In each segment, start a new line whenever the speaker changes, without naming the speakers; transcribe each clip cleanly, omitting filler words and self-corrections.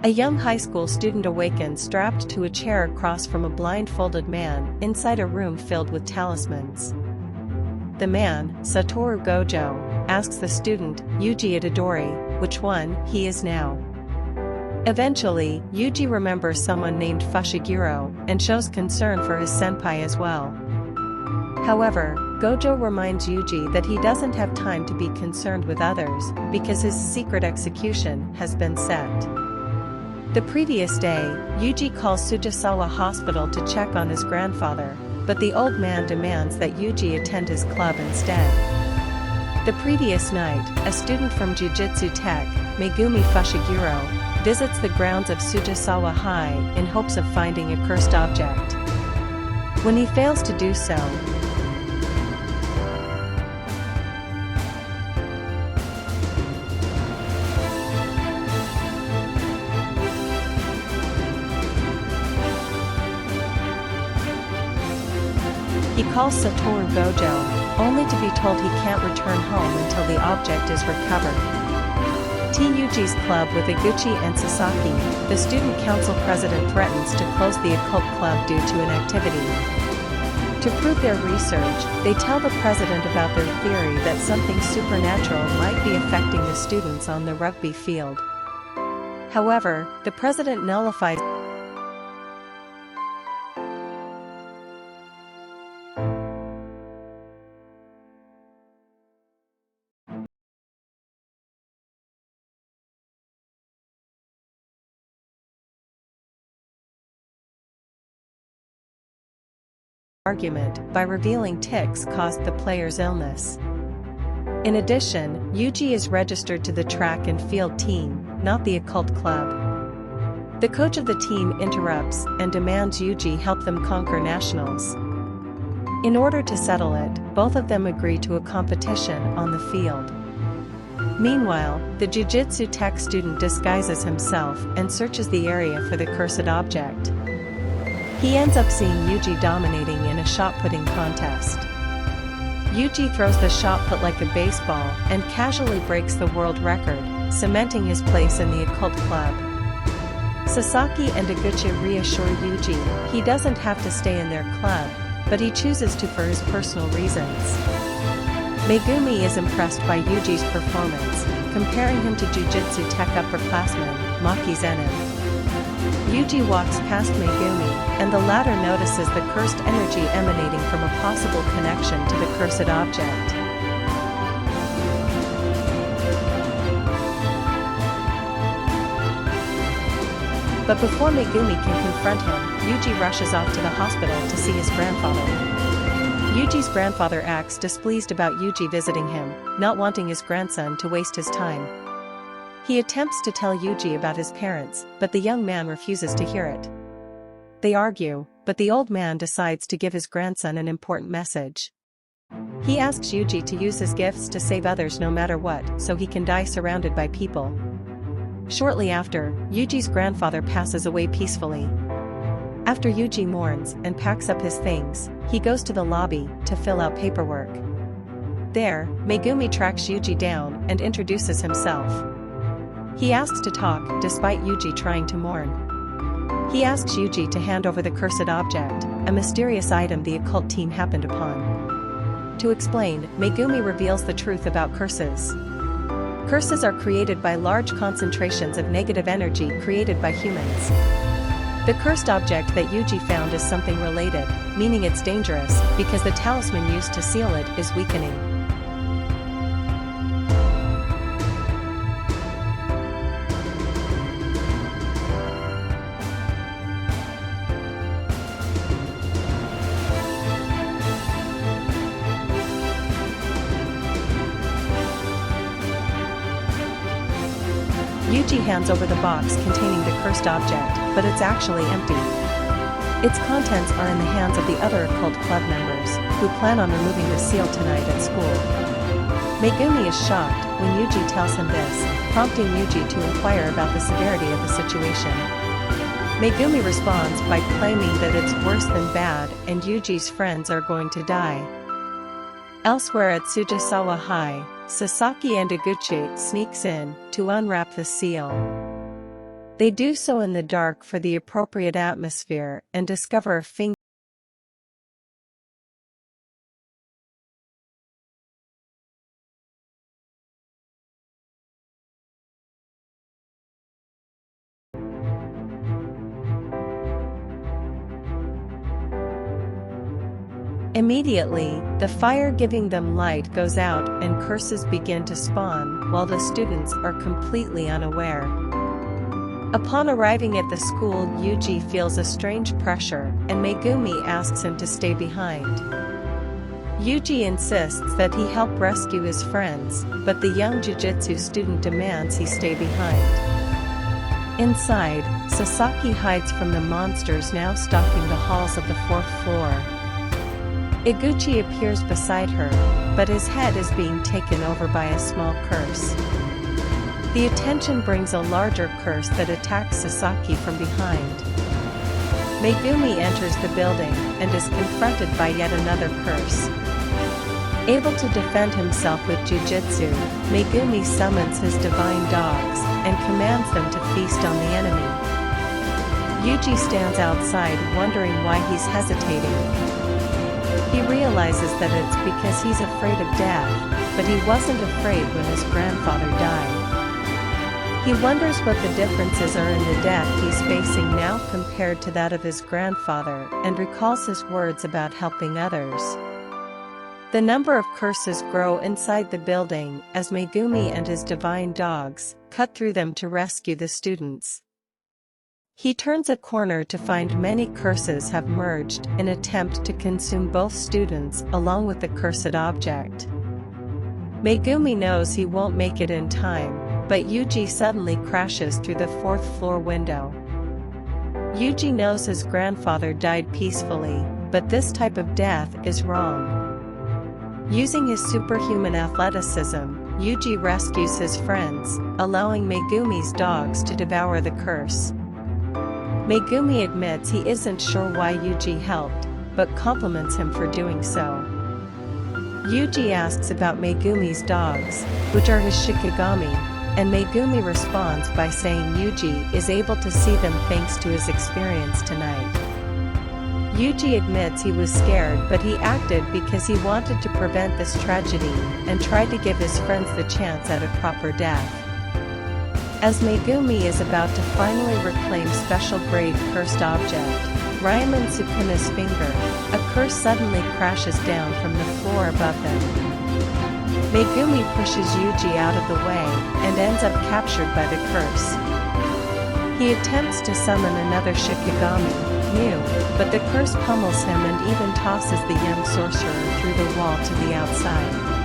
A young high school student awakens strapped to a chair across from a blindfolded man inside a room filled with talismans. The man, Satoru Gojo, asks the student, Yuji Itadori, which one he is now. Eventually, Yuji remembers someone named Fushiguro and shows concern for his senpai as well. However, Gojo reminds Yuji that he doesn't have time to be concerned with others because his secret execution has been set. The previous day, Yuji calls Sujisawa Hospital to check on his grandfather, but the old man demands that Yuji attend his club instead. The previous night, a student from Jujutsu Tech, Megumi Fushiguro, visits the grounds of Sujisawa High in hopes of finding a cursed object. When he fails to do so, he calls Satoru Gojo, only to be told he can't return home until the object is recovered. Yuji's club with Iguchi and Sasaki, the student council president threatens to close the Occult Club due to inactivity. To prove their research, they tell the president about their theory that something supernatural might be affecting the students on the rugby field. However, the president nullifies argument by revealing tics caused the player's illness. In addition, Yuji is registered to the track and field team, not the Occult Club. The coach of the team interrupts and demands Yuji help them conquer nationals. In order to settle it, both of them agree to a competition on the field. Meanwhile, the Jujutsu Tech student disguises himself and searches the area for the cursed object. He ends up seeing Yuji dominating in a shot-putting contest. Yuji throws the shot put like a baseball and casually breaks the world record, cementing his place in the Occult Club. Sasaki and Iguchi reassure Yuji he doesn't have to stay in their club, but he chooses to for his personal reasons. Megumi is impressed by Yuji's performance, comparing him to Jujutsu Tech upperclassman, Maki Zenin. Yuji walks past Megumi, and the latter notices the cursed energy emanating from a possible connection to the cursed object. But before Megumi can confront him, Yuji rushes off to the hospital to see his grandfather. Yuji's grandfather acts displeased about Yuji visiting him, not wanting his grandson to waste his time. He attempts to tell Yuji about his parents, but the young man refuses to hear it. They argue, but the old man decides to give his grandson an important message. He asks Yuji to use his gifts to save others no matter what, so he can die surrounded by people. Shortly after, Yuji's grandfather passes away peacefully. After Yuji mourns and packs up his things, he goes to the lobby to fill out paperwork. There, Megumi tracks Yuji down and introduces himself. He asks to talk, despite Yuji trying to mourn. He asks Yuji to hand over the cursed object, a mysterious item the occult team happened upon. To explain, Megumi reveals the truth about curses. Curses are created by large concentrations of negative energy created by humans. The cursed object that Yuji found is something related, meaning it's dangerous, because the talisman used to seal it is weakening. Yuji hands over the box containing the cursed object, but it's actually empty. Its contents are in the hands of the other Occult Club members, who plan on removing the seal tonight at school. Megumi is shocked when Yuji tells him this, prompting Yuji to inquire about the severity of the situation. Megumi responds by claiming that it's worse than bad and Yuji's friends are going to die. Elsewhere at Sujisawa High, Sasaki and Iguchi sneaks in to unwrap the seal. They do so in the dark for the appropriate atmosphere and discover a finger. Immediately, the fire giving them light goes out and curses begin to spawn while the students are completely unaware. Upon arriving at the school, Yuji feels a strange pressure and Megumi asks him to stay behind. Yuji insists that he help rescue his friends, but the young jujutsu student demands he stay behind. Inside, Sasaki hides from the monsters now stalking the halls of the 4th floor. Iguchi appears beside her, but his head is being taken over by a small curse. The attention brings a larger curse that attacks Sasaki from behind. Megumi enters the building and is confronted by yet another curse. Able to defend himself with jujutsu, Megumi summons his divine dogs and commands them to feast on the enemy. Yuji stands outside wondering why he's hesitating. He realizes that it's because he's afraid of death, but he wasn't afraid when his grandfather died. He wonders what the differences are in the death he's facing now compared to that of his grandfather and recalls his words about helping others. The number of curses grow inside the building as Megumi and his divine dogs cut through them to rescue the students. He turns a corner to find many curses have merged in an attempt to consume both students along with the cursed object. Megumi knows he won't make it in time, but Yuji suddenly crashes through the 4th floor window. Yuji knows his grandfather died peacefully, but this type of death is wrong. Using his superhuman athleticism, Yuji rescues his friends, allowing Megumi's dogs to devour the curse. Megumi admits he isn't sure why Yuji helped, but compliments him for doing so. Yuji asks about Megumi's dogs, which are his Shikigami, and Megumi responds by saying Yuji is able to see them thanks to his experience tonight. Yuji admits he was scared, but he acted because he wanted to prevent this tragedy and tried to give his friends the chance at a proper death. As Megumi is about to finally reclaim special grade cursed object, Ryomen Sukuna's finger, a curse suddenly crashes down from the floor above them. Megumi pushes Yuji out of the way and ends up captured by the curse. He attempts to summon another Shikigami, Mu, but the curse pummels him and even tosses the young sorcerer through the wall to the outside.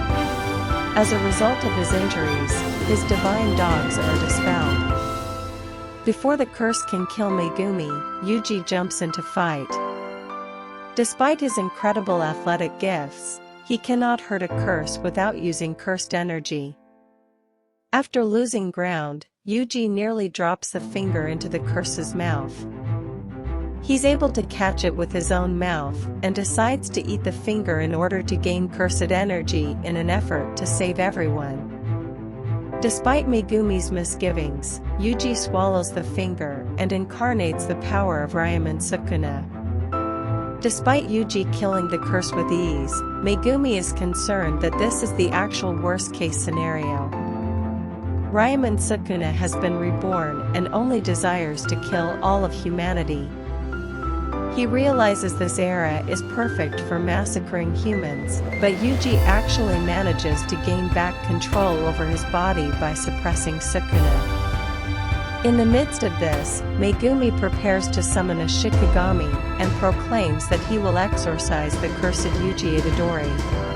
As a result of his injuries, his divine dogs are dispelled. Before the curse can kill Megumi, Yuji jumps into fight. Despite his incredible athletic gifts, he cannot hurt a curse without using cursed energy. After losing ground, Yuji nearly drops the finger into the curse's mouth. He's able to catch it with his own mouth and decides to eat the finger in order to gain cursed energy in an effort to save everyone. Despite Megumi's misgivings, Yuji swallows the finger and incarnates the power of Ryomen Sukuna. Despite Yuji killing the curse with ease, Megumi is concerned that this is the actual worst-case scenario. Ryomen Sukuna has been reborn and only desires to kill all of humanity. He realizes this era is perfect for massacring humans, but Yuji actually manages to gain back control over his body by suppressing Sukuna. In the midst of this, Megumi prepares to summon a Shikigami and proclaims that he will exorcise the cursed Yuji Itadori.